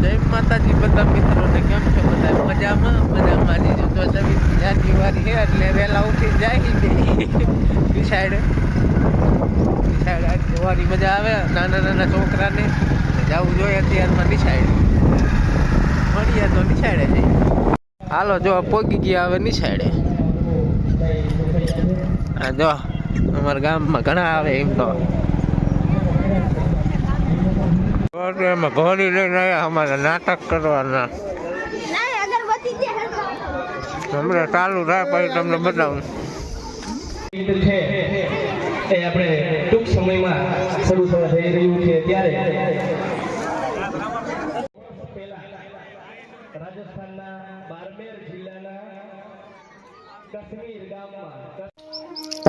જય માતાજી બધા મિત્રોને, કેમ છો બધા? મજામાં આજે જો તો 26 જાન્યુઆરી છે એટલે વહેલા ઉઠી જાય ડિસાઈડ આજ જોવાની મજા આવે નાના છોકરાને જવું જોઈએ અત્યારમાં ડિસાઈડ મળીએ તો ડિસાઈડે જઈએ. હાલો જો પોગી ગયા હવે નિસાડે. આ જો અમારા ગામમાં ઘણા આવે એમ તો એમાં ઘોડી લઈને આવ્યા અમારે નાટક કરવાના. હમણાં ચાલુ થાય પછી તમને બતાવું. આપણે ટૂંક સમયમાં શરૂ થવા જઈ રહ્યું છે ત્યારે રાજસ્થાનના બારમેર જિલ્લાના કશ્મીર ગામમાં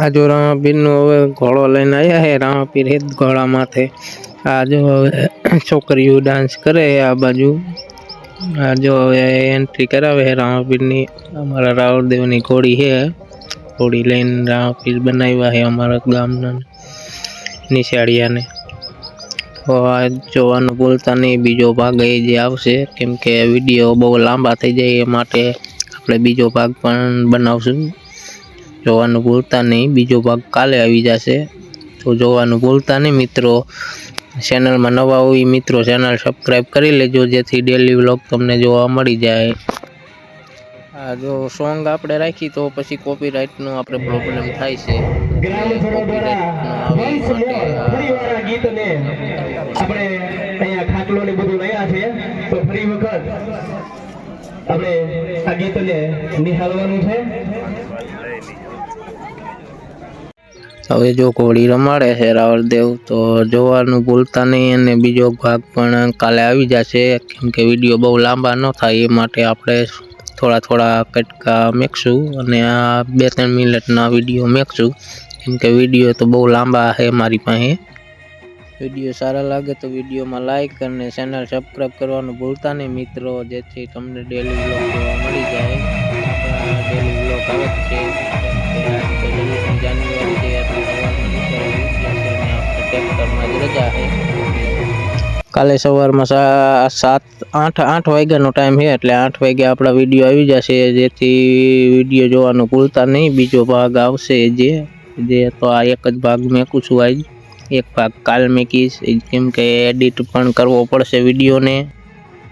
આ જો રામાપીરનો હવે ઘોડો લઈને આવ્યા છે. રામાપીર હેત ઘોડા માથે. આ જો હવે છોકરીઓ ડાન્સ કરે આ બાજુ. આ જો હવે એન્ટ્રી કરાવે છે રામાપીરની. અમારા રાવળદેવની ઘોડી છે. ઘોડી લઈને રામાપીર બનાવ્યા છે અમારા ગામના નિશાળિયાને. તો આ જોવાનું ભૂલતા નહીં. બીજો ભાગ એ જે આવશે, કેમ કે વિડીયો બહુ લાંબા થઈ જાય એ માટે આપણે બીજો ભાગ પણ બનાવશું. જોવાનું ભૂલતા નહીં. બીજો ભાગ કાલે આવી જશે, તો જોવાનું ભૂલતા નહીં મિત્રો. ચેનલમાં નવા હોય મિત્રો ચેનલ સબસ્ક્રાઈબ કરી લેજો, જેથી ડેલી વ્લોગ તમને જોવા મળી જાય. આ જો સોંગ આપણે રાખી તો પછી કોપીરાઇટનો આપણે પ્રોબ્લેમ થાય છે. ગીતને આપણે અહીંયા ખાટલો ને બધું લયા છે, તો ફરી વખત આપણે આ ગીતને નિહાળવાનું છે. હવે જો ઘોડી રમાડે છે રાવળદેવ, તો જોવાનું ભૂલતા નહીં. અને બીજો ભાગ પણ કાલે આવી જશે, કેમ કે વિડીયો બહુ લાંબા ન થાય એ માટે આપણે થોડા કટકા મેકશું અને આ 2-3 મિનિટના વિડીયો મેકશું, કેમ કે વિડીયો તો બહુ લાંબા છે મારી પાસે. વિડીયો સારા લાગે તો વિડીયોમાં લાઈક અને ચેનલ સબસ્ક્રાઈબ કરવાનું ભૂલતા નહીં મિત્રો, જેથી તમને ડેલી વ્લોગ જોવા મળી જાય. આપણા ડેલી વ્લોગ આવે છે. જાન્યુઆરી છે ટ્રેક્ટરમાં જ રજા છે. કાલે સવારમાં 8 વાગ્યાનો ટાઈમ છે, એટલે 8 વાગે આપણા વિડીયો આવી જશે, જેથી વિડીયો જોવાનું ભૂલતા નહીં. બીજો ભાગ આવશે જે તો આ એક જ ભાગ મેકું છું આજ. એક ભાગ કાલ મેકીશ, કેમ કે એડિટ પણ કરવો પડશે વિડીયોને.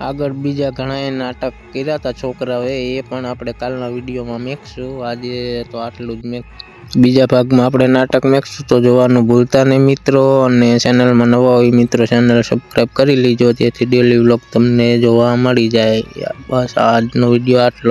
આગળ બીજા ઘણા નાટક કર્યા હતા છોકરાઓએ, એ પણ આપણે કાલના વિડીયોમાં મેકશું. આજે તો આટલું જ બીજા ભાગમાં આપણે નાટક મેકશું, તો જોવાનું ભૂલતા નહીં મિત્રો. અને ચેનલમાં નવા હોય મિત્રો ચેનલ સબસ્ક્રાઈબ કરી લીજો, જેથી ડેલી વ્લોગ તમને જોવા મળી જાય. બસ આજનો વિડીયો આટલો.